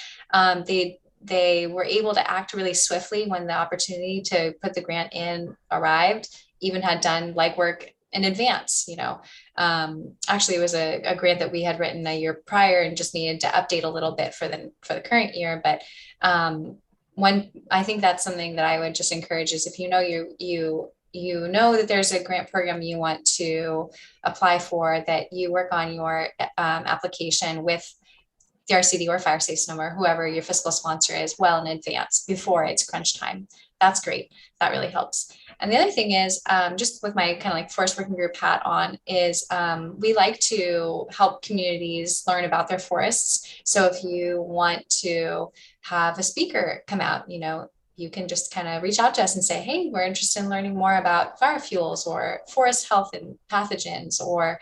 They were able to act really swiftly when the opportunity to put the grant in arrived, even had done legwork in advance. Actually, it was a grant that we had written a year prior and just needed to update a little bit for the current year. But I think that's something that I would just encourage is if you know that there's a grant program you want to apply for, that you work on your application with the RCD or Fire Safe Sonoma or whoever your fiscal sponsor is well in advance before it's crunch time. That's great. That really helps. And the other thing is, just with my kind of like forest working group hat on, is we like to help communities learn about their forests. So if you want to have a speaker come out, you can just kind of reach out to us and say, hey, we're interested in learning more about fire fuels or forest health and pathogens, or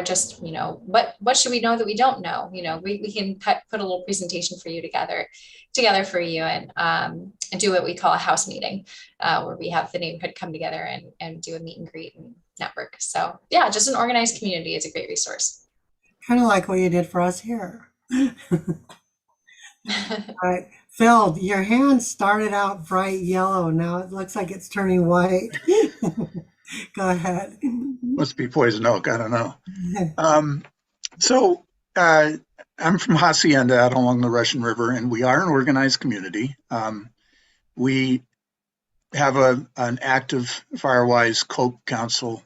just, what should we know that we don't know? We can put a little presentation for you together for you, and do what we call a house meeting, where we have the neighborhood come together and do a meet and greet and network. So yeah, just an organized community is a great resource. Kind of like what you did for us here. All right. Phil, your hand started out bright yellow. Now it looks like it's turning white. Go ahead. Must be poison oak. I don't know. I'm from Hacienda out along the Russian River, and we are an organized community. We have an active Firewise Cope Council.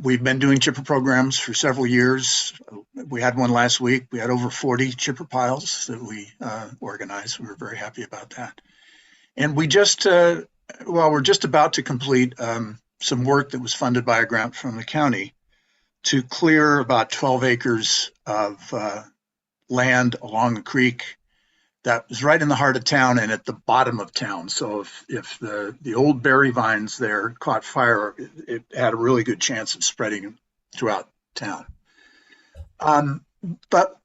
We've been doing chipper programs for several years. We had one last week. We had over 40 chipper piles that we organized. We were very happy about that. And we just, we're just about to complete some work that was funded by a grant from the county to clear about 12 acres of land along a creek that was right in the heart of town and at the bottom of town. So if the old berry vines there caught fire, it had a really good chance of spreading throughout town. But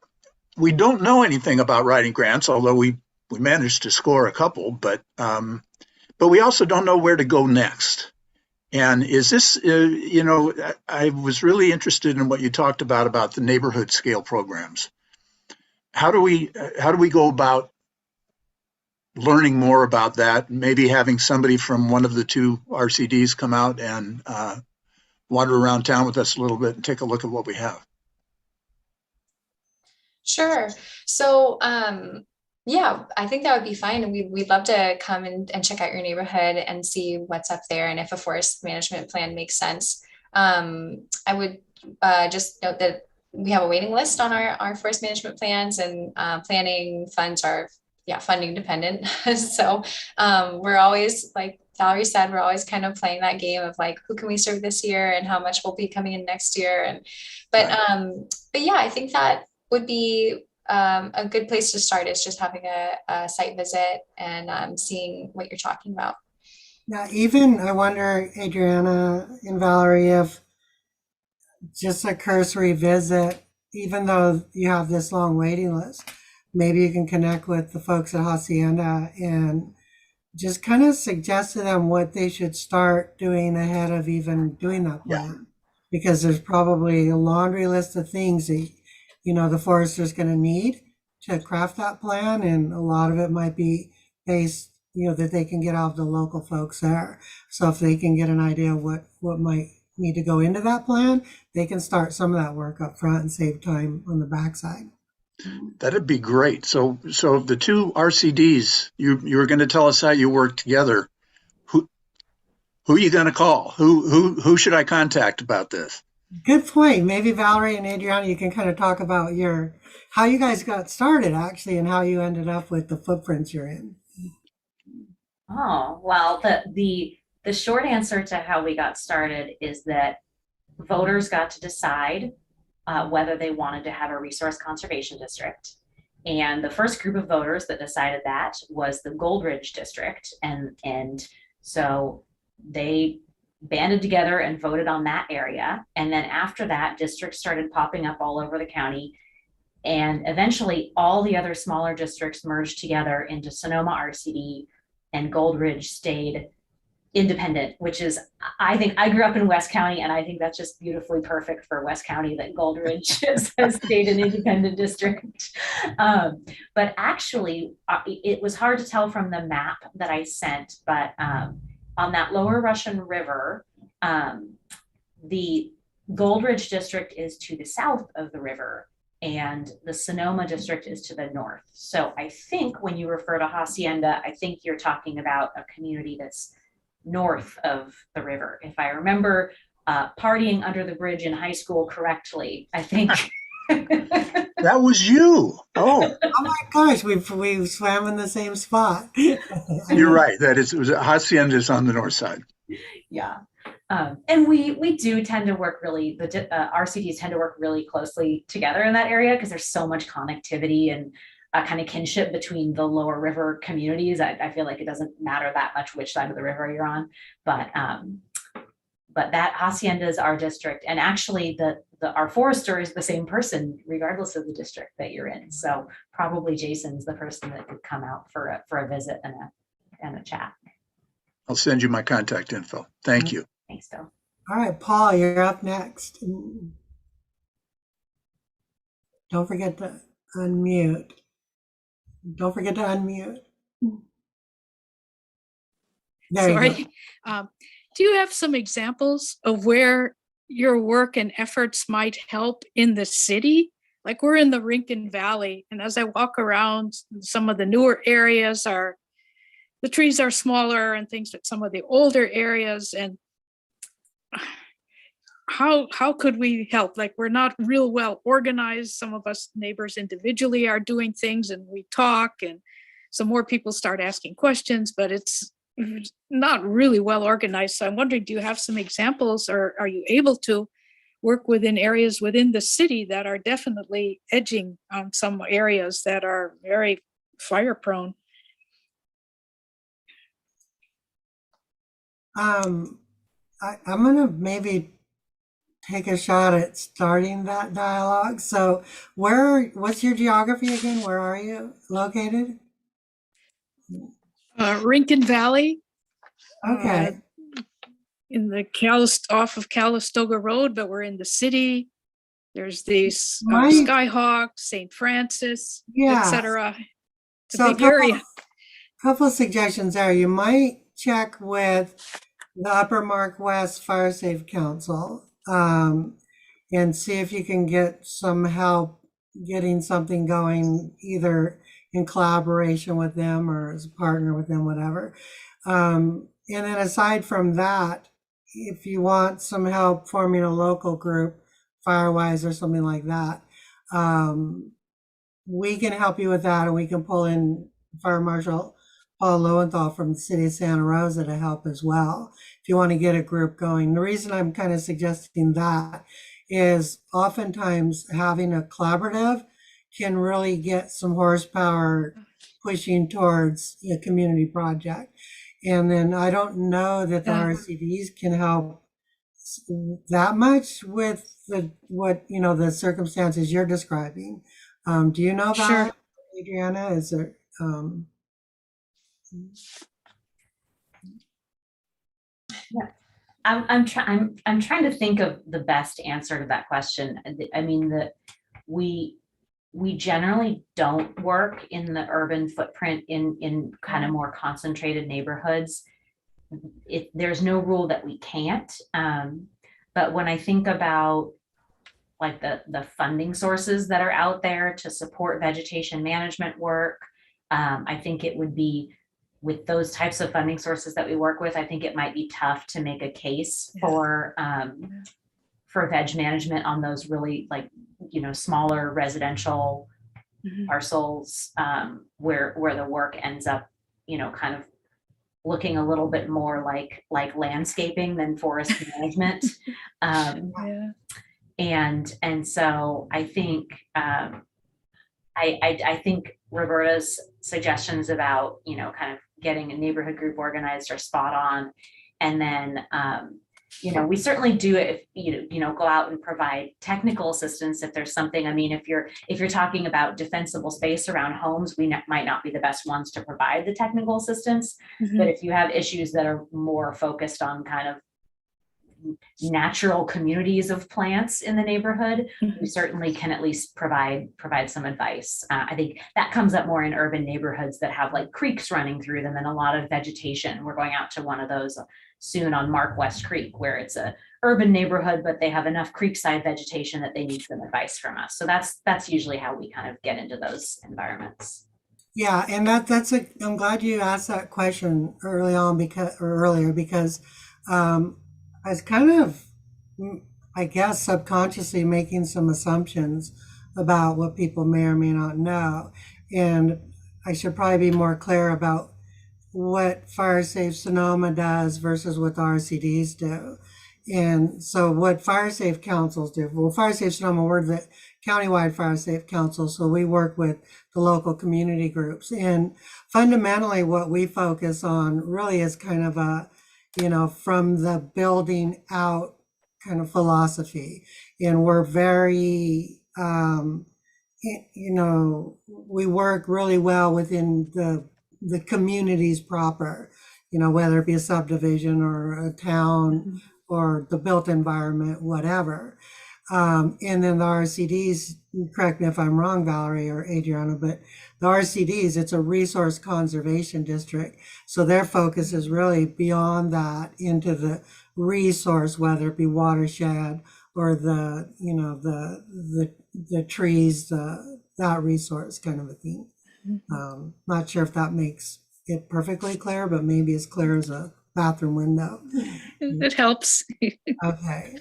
we don't know anything about writing grants, although we managed to score a couple, but we also don't know where to go next. And is this, I was really interested in what you talked about the neighborhood scale programs. How do we go about learning more about that? Maybe having somebody from one of the two RCDs come out and wander around town with us a little bit and take a look at what we have. Sure. So, yeah, I think that would be fine. And we'd love to come and check out your neighborhood and see what's up there and if a forest management plan makes sense. I would just note that we have a waiting list on our forest management plans, and planning funds are funding dependent. So we're always like Valerie said, we're always kind of playing that game of like, who can we serve this year and how much will be coming in next year. And, but yeah, I think that would be a good place to start is just having a site visit and seeing what you're talking about. Now, even I wonder, Adriana and Valerie, if just a cursory visit, even though you have this long waiting list, maybe you can connect with the folks at Hacienda and just kind of suggest to them what they should start doing ahead of even doing that plan. Because there's probably a laundry list of things that, the forester's going to need to craft that plan. And a lot of it might be based, that they can get out of the local folks there. So if they can get an idea of what might need to go into that plan, they can start some of that work up front and save time on the backside. That'd be great. So the two RCDs, you were going to tell us how you work together. Who are you going to call? Who should I contact about this? Good point. Maybe Valerie and Adriana, you can kind of talk about how you guys got started actually, and how you ended up with the footprints you're in. Oh, well, the short answer to how we got started is that voters got to decide whether they wanted to have a resource conservation district. And the first group of voters that decided that was the Gold Ridge district. And so they banded together and voted on that area. And then after that, districts started popping up all over the county. And eventually all the other smaller districts merged together into Sonoma RCD, and Gold Ridge stayed independent, which is, I think, I grew up in West County, and I think that's just beautifully perfect for West County that Gold Ridge has stayed an independent district. But actually, it was hard to tell from the map that I sent, but on that lower Russian River, the Gold Ridge district is to the south of the river, and the Sonoma district is to the north. So I think when you refer to Hacienda, I think you're talking about a community that's north of the river. If I remember partying under the bridge in high school correctly, I think. That was you. Oh my gosh, we swam in the same spot. You're right. Hacienda is on the north side. Yeah. And we do tend to work really, the RCDs tend to work really closely together in that area because there's so much connectivity and kind of kinship between the lower river communities. I feel like it doesn't matter that much which side of the river you're on, but that Hacienda is our district, and actually our forester is the same person regardless of the district that you're in. So probably Jason's the person that could come out for a visit and a chat. I'll send you my contact info. Thank you. Thanks, Bill. All right, Paul, you're up next. Don't forget to unmute. Sorry. Do you have some examples of where your work and efforts might help in the city? Like we're in the Rincon Valley, and as I walk around some of the newer areas the trees are smaller and things, but some of the older areas, and how could we help? Like we're not real well organized. Some of us neighbors individually are doing things and we talk, and some more people start asking questions, but it's not really well organized. So I'm wondering, do you have some examples, or are you able to work within areas within the city that are definitely edging on some areas that are very fire prone? I'm going to maybe take a shot at starting that dialogue. So what's your geography again? Where are you located? Rincon Valley. Okay. In the off of Calistoga Road, but we're in the city. There's these Skyhawk, St. Francis, etc. It's a big area. Couple of suggestions there. You might check with the Upper Mark West Fire Safe Council and see if you can get some help getting something going, either in collaboration with them or as a partner with them, whatever. And then aside from that, if you want some help forming a local group, Firewise or something like that, we can help you with that, and we can pull in Fire Marshal Paul Lowenthal from the city of Santa Rosa to help as well, if you want to get a group going. The reason I'm kind of suggesting that is oftentimes having a collaborative can really get some horsepower pushing towards a community project. And then I don't know that the RCDs can help that much with the circumstances you're describing. Do you know Sure. about Adriana? Is there I'm trying to think of the best answer to that question. I mean, we generally don't work in the urban footprint in kind of more concentrated neighborhoods. There's no rule that we can't. But when I think about like the funding sources that are out there to support vegetation management work, I think it would be, with those types of funding sources that we work with, I think it might be tough to make a case for veg management on those really smaller residential parcels, where the work ends up, kind of looking a little bit more like landscaping than forest management. And so I think I think Roberta's suggestions about, kind of getting a neighborhood group organized are spot on. And then, we certainly do it if, go out and provide technical assistance if there's something. I mean, if you're talking about defensible space around homes, we might not be the best ones to provide the technical assistance. But if you have issues that are more focused on kind of natural communities of plants in the neighborhood, we certainly can at least provide some advice. I think that comes up more in urban neighborhoods that have like creeks running through them and a lot of vegetation. We're going out to one of those soon on Mark West Creek, where it's a urban neighborhood, but they have enough creekside vegetation that they need some advice from us. So that's usually how we kind of get into those environments. Yeah, and I'm glad you asked that question earlier because I was kind of, I guess, subconsciously making some assumptions about what people may or may not know. And I should probably be more clear about what Fire Safe Sonoma does versus what the RCDs do. And so what Fire Safe Councils do, well, Fire Safe Sonoma, we're the countywide Fire Safe Council, so we work with the local community groups. And fundamentally what we focus on really is kind of a, from the building out kind of philosophy. And we're very, we work really well within the communities proper, whether it be a subdivision or a town or the built environment, whatever. And then the RCDs, correct me if I'm wrong, Valerie or Adriana, but the RCDs, it's a resource conservation district. So their focus is really beyond that into the resource, whether it be watershed or the trees, that resource kind of a thing. Not sure if that makes it perfectly clear, but maybe as clear as a bathroom window. It helps. Okay.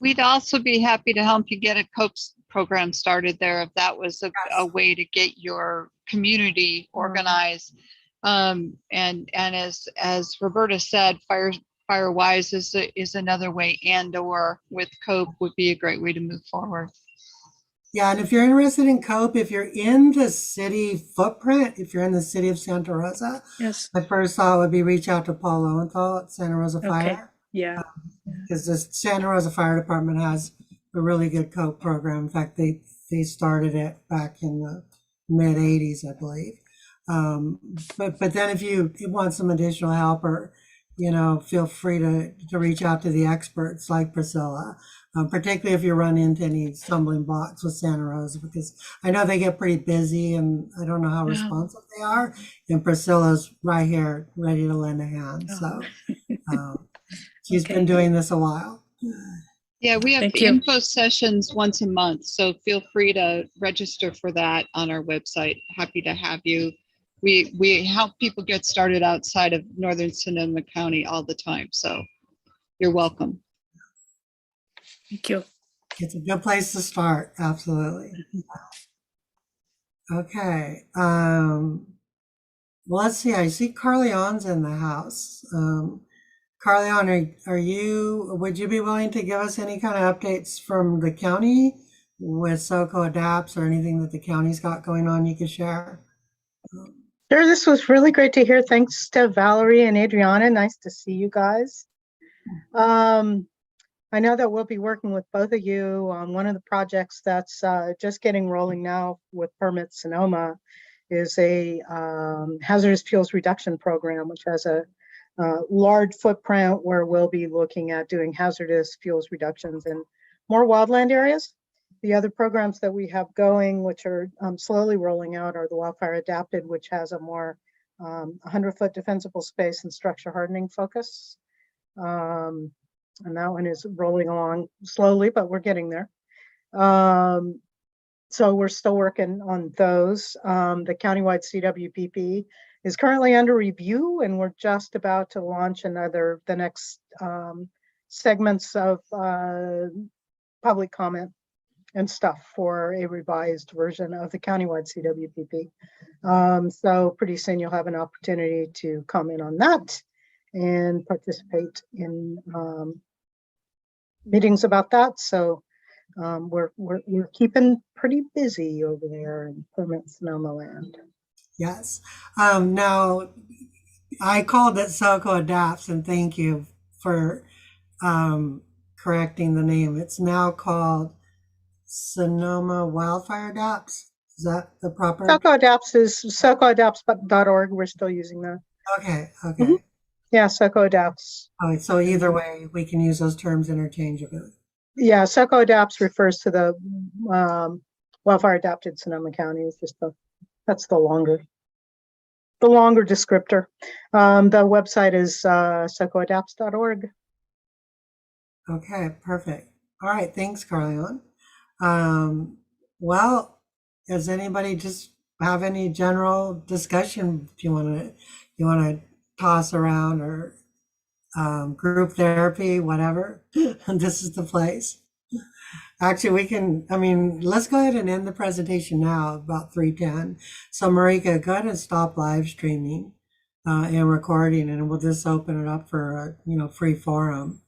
We'd also be happy to help you get a COPES program started there if that was a way to get your community organized. And as Roberta said, Firewise is another way, and/or with COPE would be a great way to move forward. Yeah, and if you're interested in COPE, if you're in the city footprint, if you're in the city of Santa Rosa, Yes. my first thought would be reach out to Paul Lowenthal at Santa Rosa Fire. Okay. Yeah. Because the Santa Rosa Fire Department has a really good COPE program. In fact, they started it back in the mid 80s, I believe. But then if you want some additional help, or feel free to reach out to the experts like Priscilla, particularly if you run into any stumbling blocks with Santa Rosa, because I know they get pretty busy and I don't know how responsive they are. And Priscilla's right here ready to lend a hand. So she's been doing this a while. Yeah, we have Thank you. info sessions once a month, so feel free to register for that on our website. Happy to have you. We help people get started outside of northern Sonoma County all the time, so you're welcome. Thank you. It's a good place to start, absolutely. Okay. Well, let's see. I see Carleon's in the house. Carleon, would you be willing to give us any kind of updates from the county with SoCo Adapts or anything that the county's got going on you could share? Sure, this was really great to hear. Thanks to Valerie and Adriana. Nice to see you guys. I know that we'll be working with both of you on one of the projects that's just getting rolling now with Permit Sonoma is a hazardous fuels reduction program, which has a large footprint where we'll be looking at doing hazardous fuels reductions in more wildland areas. The other programs that we have going, which are slowly rolling out, are the Wildfire Adapted, which has a more 100-foot defensible space and structure hardening focus. And that one is rolling along slowly, but we're getting there. So we're still working on those. The countywide CWPP is currently under review, and we're just about to launch the next segments of public comment and stuff for a revised version of the countywide CWPP. So pretty soon you'll have an opportunity to comment on that and participate in meetings about that. So we're keeping pretty busy over there in Permit Sonoma land. Yes. Now, I called it SoCo Adapts, and thank you for correcting the name. It's now called Sonoma Wildfire Adapts. Is that the proper? SoCo Adapts is SoCoAdapts.org. We're still using that. Okay. Mm-hmm. Yeah, SoCo Adapts. All right, so either way, we can use those terms interchangeably. Yeah, SoCo Adapts refers to the Wildfire Adapted Sonoma County. It's just that's the longer descriptor. The website is SoCoAdapts.org. Okay, perfect. All right, thanks, Carleon. Well, does anybody just have any general discussion you want to toss around, or group therapy, whatever? This is the place. Actually, let's go ahead and end the presentation now, about 3:10. So Marika, go ahead and stop live streaming and recording, and we'll just open it up for a free forum.